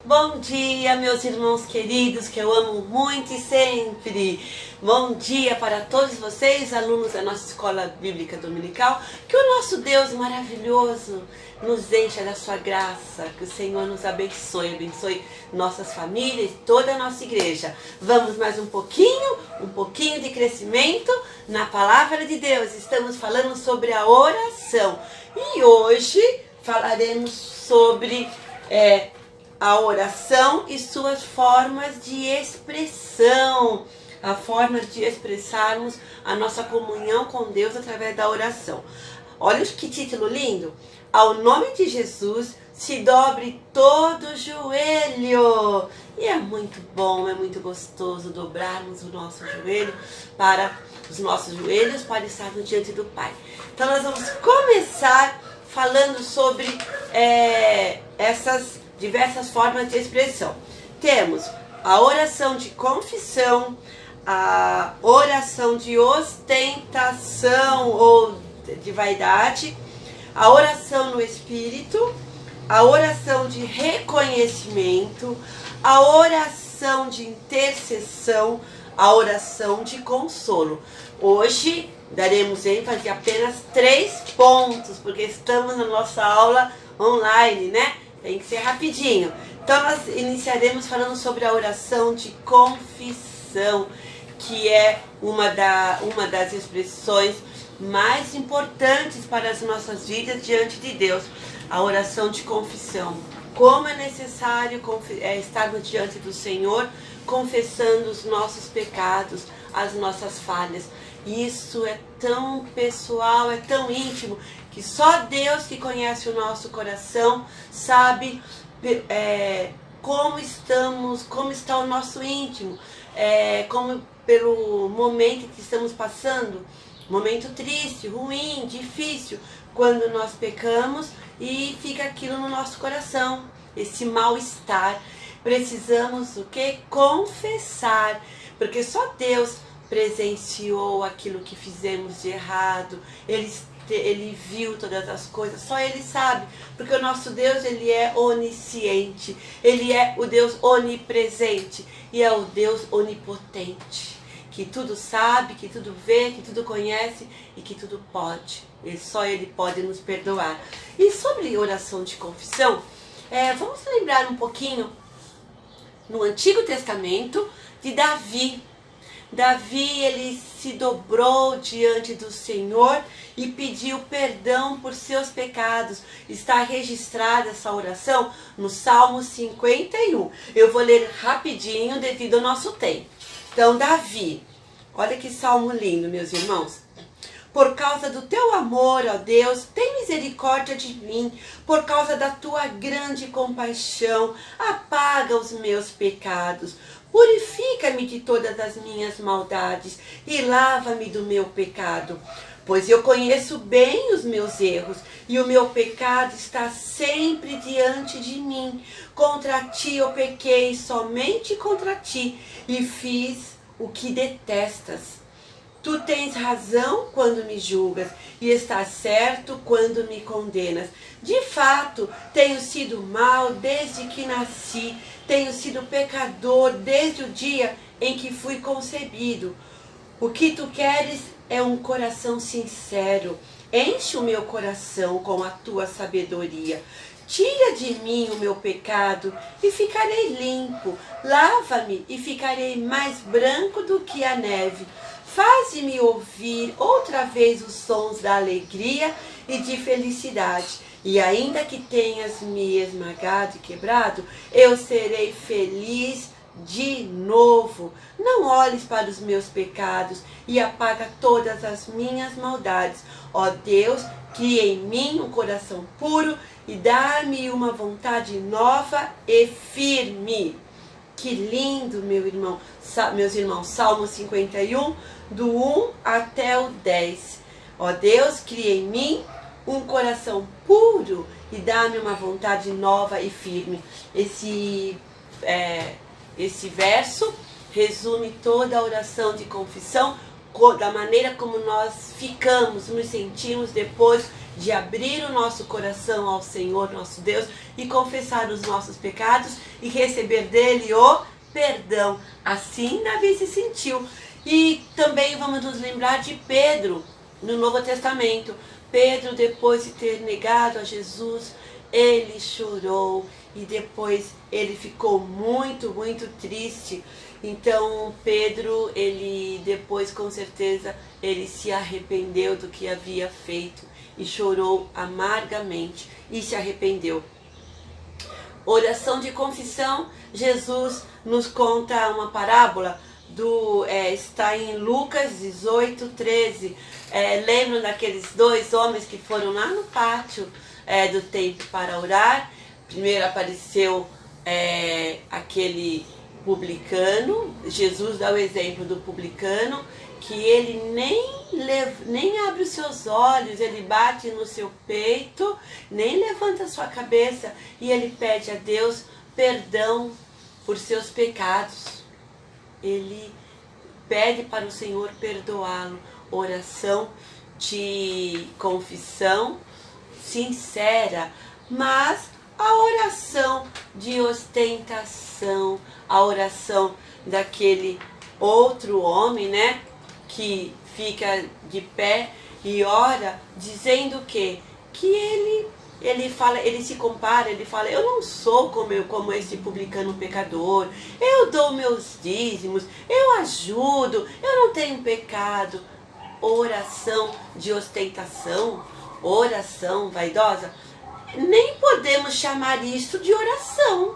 Bom dia, meus irmãos queridos, que eu amo muito e sempre. Bom dia para todos vocês, alunos da nossa Escola Bíblica Dominical. Que o nosso Deus maravilhoso nos encha da sua graça. Que o Senhor nos abençoe nossas famílias e toda a nossa igreja. Vamos mais um pouquinho de crescimento na Palavra de Deus. Estamos falando sobre a oração. E hoje falaremos sobre a oração e suas formas de expressão, a forma de expressarmos a nossa comunhão com Deus através da oração. Olha que título lindo! Ao nome de Jesus se dobre todo joelho. E é muito bom, é muito gostoso dobrarmos o nosso joelho os nossos joelhos para estarmos diante do Pai. Então nós vamos começar falando sobre essas diversas formas de expressão. Temos a oração de confissão, a oração de ostentação ou de vaidade, a oração no Espírito, a oração de reconhecimento, a oração de intercessão, a oração de consolo. Hoje daremos ênfase a apenas 3 pontos, porque estamos na nossa aula online, né? Tem que ser rapidinho. Então nós iniciaremos falando sobre a oração de confissão, que é uma das expressões mais importantes para as nossas vidas diante de Deus. A oração de confissão. Como é necessário estarmos diante do Senhor, confessando os nossos pecados, as nossas falhas. Isso é tão pessoal, é tão íntimo, que só Deus que conhece o nosso coração sabe como está o nosso íntimo, como pelo momento que estamos passando, momento triste, ruim, difícil, quando nós pecamos e fica aquilo no nosso coração, esse mal-estar. Precisamos o quê? Confessar, porque só Deus presenciou aquilo que fizemos de errado, Ele viu todas as coisas, só Ele sabe, porque o nosso Deus, Ele é onisciente, Ele é o Deus onipresente e é o Deus onipotente, que tudo sabe, que tudo vê, que tudo conhece e que tudo pode. Só Ele pode nos perdoar. E sobre oração de confissão, vamos lembrar um pouquinho no Antigo Testamento de Davi. Davi, ele se dobrou diante do Senhor e pediu perdão por seus pecados. Está registrada essa oração no Salmo 51. Eu vou ler rapidinho devido ao nosso tempo. Então, Davi, olha que salmo lindo, meus irmãos. Por causa do teu amor, ó Deus, tem misericórdia de mim. Por causa da tua grande compaixão, apaga os meus pecados. Purifica-me de todas as minhas maldades e lava-me do meu pecado. Pois eu conheço bem os meus erros e o meu pecado está sempre diante de mim. Contra ti eu pequei, somente contra ti, e fiz o que detestas. Tu tens razão quando me julgas e estás certo quando me condenas. De fato, tenho sido mau desde que nasci, tenho sido pecador desde o dia em que fui concebido. O que tu queres é um coração sincero. Enche o meu coração com a tua sabedoria. Tira de mim o meu pecado e ficarei limpo. Lava-me e ficarei mais branco do que a neve. Faze-me ouvir outra vez os sons da alegria e de felicidade. E ainda que tenhas me esmagado e quebrado, eu serei feliz de novo. Não olhes para os meus pecados e apaga todas as minhas maldades. Ó Deus, cria em mim um coração puro e dá-me uma vontade nova e firme. Que lindo, meus irmãos. Salmo 51, do 1 até o 10. Ó Deus, cria em mim um coração puro e dá-me uma vontade nova e firme. Esse verso resume toda a oração de confissão da maneira como nós ficamos, nos sentimos depois de abrir o nosso coração ao Senhor, nosso Deus, e confessar os nossos pecados e receber dele o perdão. Assim Davi se sentiu. E também vamos nos lembrar de Pedro, no Novo Testamento. Pedro, depois de ter negado a Jesus, ele chorou e depois ele ficou muito, muito triste. Então Pedro, ele depois com certeza, ele se arrependeu do que havia feito e chorou amargamente e se arrependeu. Oração de confissão, Jesus nos conta uma parábola, está em Lucas 18, 13. Lembram daqueles dois homens que foram lá no pátio do templo para orar? Primeiro apareceu aquele publicano. Jesus dá o exemplo do publicano, que ele nem abre os seus olhos, ele bate no seu peito, nem levanta a sua cabeça, e ele pede a Deus perdão por seus pecados. Ele pede para o Senhor perdoá-lo. Oração de confissão sincera, mas a oração de ostentação, a oração daquele outro homem, né, que fica de pé e ora, dizendo o quê? Que ele fala, ele se compara, ele fala, eu não sou como esse publicano pecador, eu dou meus dízimos, eu ajudo, eu não tenho pecado. Oração de ostentação, oração vaidosa, nem podemos chamar isso de oração,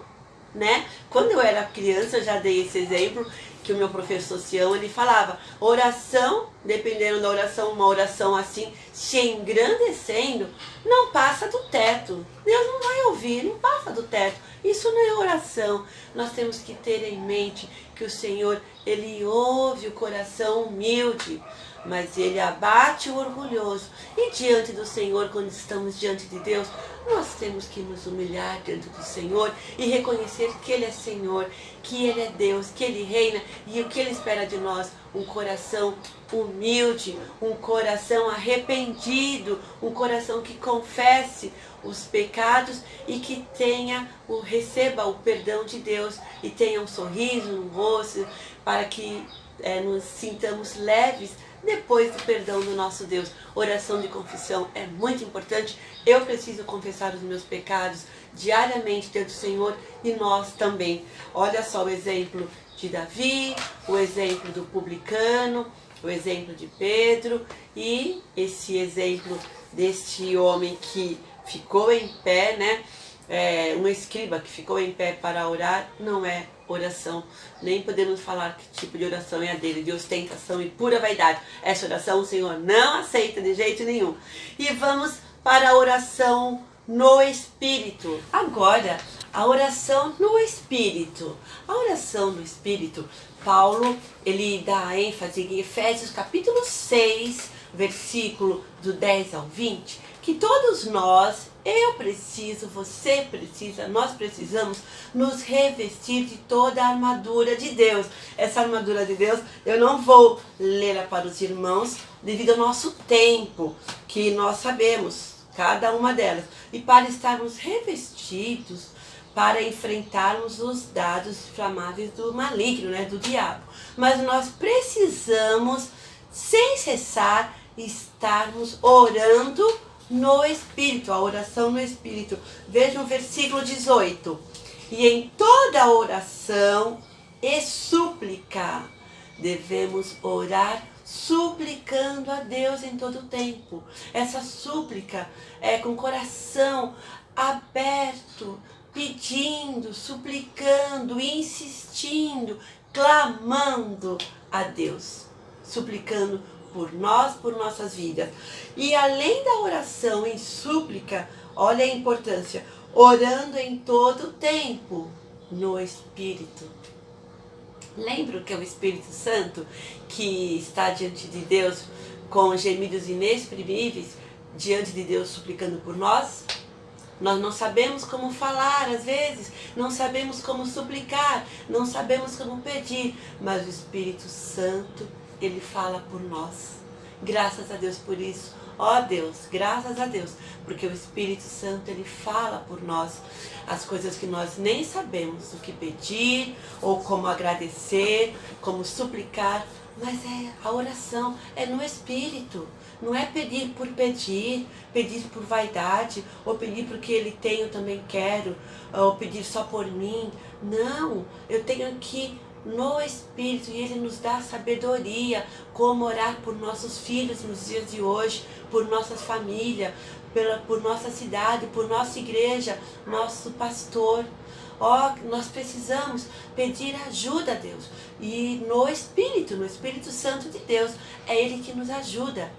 né? Quando eu era criança, eu já dei esse exemplo, que o meu professor Sião, ele falava, oração, dependendo da oração, uma oração assim, se engrandecendo, não passa do teto. Deus não vai ouvir, não passa do teto. Isso não é oração. Nós temos que ter em mente que o Senhor, ele ouve o coração humilde, mas ele abate o orgulhoso. E diante do Senhor, quando estamos diante de Deus, nós temos que nos humilhar diante do Senhor e reconhecer que Ele é Senhor, que Ele é Deus, que Ele reina, e o que Ele espera de nós? Um coração humilde, um coração arrependido, um coração que confesse os pecados e que receba o perdão de Deus e tenha um sorriso no rosto, para que nos sintamos leves depois do perdão do nosso Deus. Oração de confissão é muito importante. Eu preciso confessar os meus pecados diariamente diante do Senhor, e nós também. Olha só o exemplo de Davi, o exemplo do publicano, o exemplo de Pedro e esse exemplo deste homem que ficou em pé, né? Um escriba que ficou em pé para orar. Não é oração, nem podemos falar que tipo de oração é a dele, de ostentação e pura vaidade. Essa oração o Senhor não aceita de jeito nenhum. E vamos para a oração no Espírito. Agora, a oração no Espírito. A oração no Espírito, Paulo, ele dá ênfase em Efésios capítulo 6, versículo do 10 ao 20, que todos nós, eu preciso, você precisa, nós precisamos nos revestir de toda a armadura de Deus. Essa armadura de Deus, eu não vou ler para os irmãos, devido ao nosso tempo, que nós sabemos, cada uma delas. E para estarmos revestidos, para enfrentarmos os dados inflamáveis do maligno, né, do diabo. Mas nós precisamos, sem cessar, estarmos orando no Espírito, a oração no Espírito. Veja o versículo 18. E em toda oração e súplica devemos orar suplicando a Deus em todo o tempo. Essa súplica é com o coração aberto, pedindo, suplicando, insistindo, clamando a Deus, suplicando por nós, por nossas vidas. E além da oração em súplica, olha a importância, orando em todo o tempo no Espírito. Lembra que é o Espírito Santo que está diante de Deus com gemidos inexprimíveis, diante de Deus suplicando por nós? Nós não sabemos como falar, às vezes, não sabemos como suplicar, não sabemos como pedir, mas o Espírito Santo, Ele fala por nós. Graças a Deus por isso. Ó Deus, graças a Deus, porque o Espírito Santo, Ele fala por nós as coisas que nós nem sabemos o que pedir, ou como agradecer, como suplicar, mas a oração é no Espírito. Não é pedir por pedir, pedir por vaidade, ou pedir porque Ele tem, eu também quero, ou pedir só por mim. Não, eu tenho que no Espírito, e Ele nos dá sabedoria como orar por nossos filhos nos dias de hoje, por nossas famílias, por nossa cidade, por nossa igreja, nosso pastor. Nós precisamos pedir ajuda a Deus, e no Espírito Santo de Deus, é Ele que nos ajuda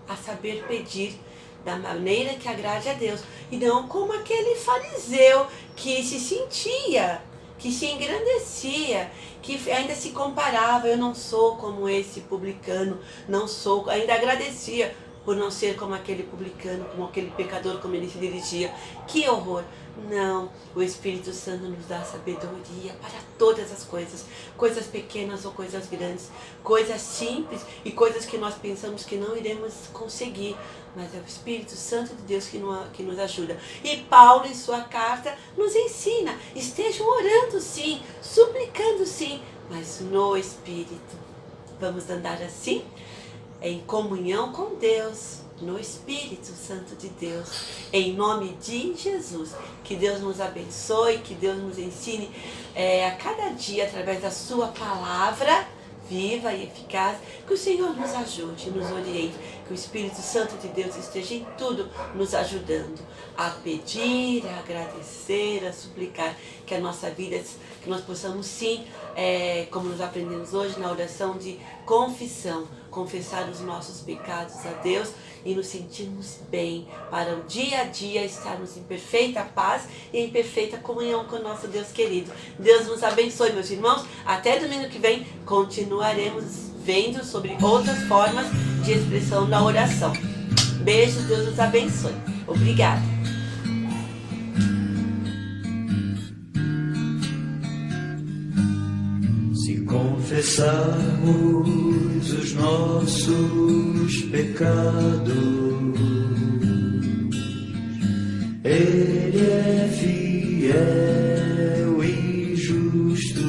a saber pedir da maneira que agrade a Deus, e não como aquele fariseu que se sentia, que se engrandecia, que ainda se comparava. Eu não sou como esse publicano, não sou, ainda agradecia por não ser como aquele publicano, como aquele pecador, como ele se dirigia. Que horror! Não, o Espírito Santo nos dá sabedoria para todas as coisas, coisas pequenas ou coisas grandes, coisas simples e coisas que nós pensamos que não iremos conseguir, mas é o Espírito Santo de Deus que nos ajuda. E Paulo, em sua carta, nos ensina, estejam orando sim, suplicando sim, mas no Espírito. Vamos andar assim, em comunhão com Deus, no Espírito Santo de Deus, em nome de Jesus. Que Deus nos abençoe, que Deus nos ensine a cada dia, através da sua palavra viva e eficaz, que o Senhor nos ajude, nos oriente, que o Espírito Santo de Deus esteja em tudo nos ajudando a pedir, a agradecer, a suplicar, que a nossa vida, que nós possamos sim, como nós aprendemos hoje na oração de confissão, confessar os nossos pecados a Deus e nos sentirmos bem, para o dia a dia estarmos em perfeita paz e em perfeita comunhão com o nosso Deus querido. Deus nos abençoe, meus irmãos. Até domingo que vem continuaremos vendo sobre outras formas de expressão da oração. Beijos, Deus nos abençoe. Obrigada. Se confessarmos os nossos pecados, Ele é fiel e justo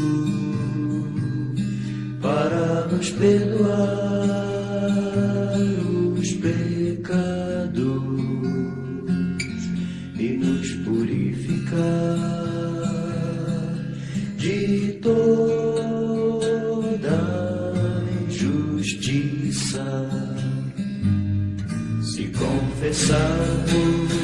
para nos perdoar os pecados e nos purificar de toda injustiça. Se confessarmos